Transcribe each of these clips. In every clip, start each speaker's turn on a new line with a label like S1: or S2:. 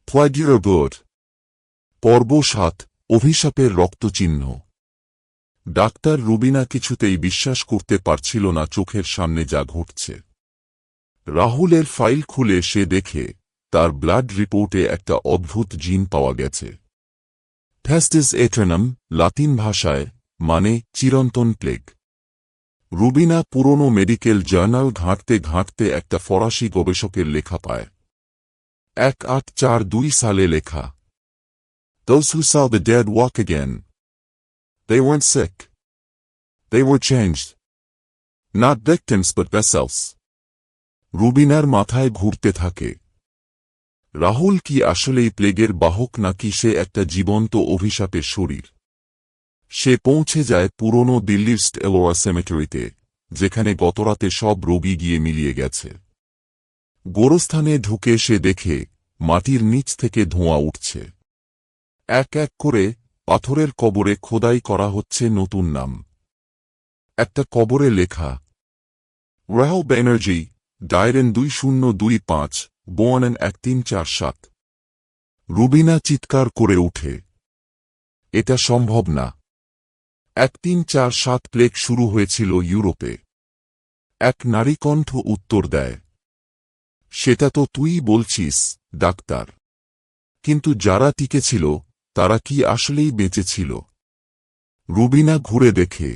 S1: প্লাগের board পর্ব ৭ অভিশাপের রক্তচিহ্ন। Doctor Rubina কিছুতেই বিশ্বাস করতে পারছিল না চোখের সামনে যা ঘটছে। রাহুলের ফাইল খুলে সে দেখে তার ব্লাড রিপোর্টে একটা অদ্ভুত জিন পাওয়া গেছে। ফ্যাস্টিস এট্রেনাম, লাতিন ভাষায় মানে চিরন্তন প্লেগ। রুবিনা পুরনো মেডিকেল জার্নাল ঘাঁটতে ঘাঁটতে একটা ফরাসি গবেষকের লেখা পায়। 1842 সালে লেখা। Those who saw the dead walk again. They weren't sick. They were changed. Not victims but vessels. রুবিনার মাথায় ঘুরতে থাকে। রাহুল কি আসলেই প্লেগের বাহক নাকি সে একটা জীবন্ত অভিশাপের শরীর? সে পৌঁছে যায় পুরনো দিল্লির স্টেলোয়া সেমেটারিতে, যেখানে গতরাতে সব রোগী গিয়ে মিলিয়ে গেছে। গোরস্থানে ঢুকে সে দেখে মাটির নিচ থেকে ধোঁয়া উঠছে। এক এক করে পাথরের কবরে খোদাই করা হচ্ছে নতুন নাম। একটা কবরে লেখা, রাহুল ব্যানার্জি, ডায়রেন 2025, বোয়ানেন 1347। রুবিনা চিৎকার করে উঠে, এটা সম্ভব না। 1347 প্লেগ শুরু হয়েছিল ইউরোপে। এক নারী কণ্ঠ উত্তর দেয়, সেটা তো তুই বলছিস ডাক্তার, কিন্তু যারা টিকেছিল তারা কি আসলেই বেঁচে ছিল? রুবিনা ঘুরে দেখে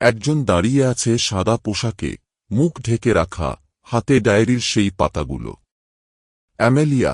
S1: একজন দাঁড়িয়ে আছে সাদা পোশাকে, মুখ ঢেকে রাখা, হাতে ডায়েরির সেই পাতাগুলো। অ্যামেলিয়া।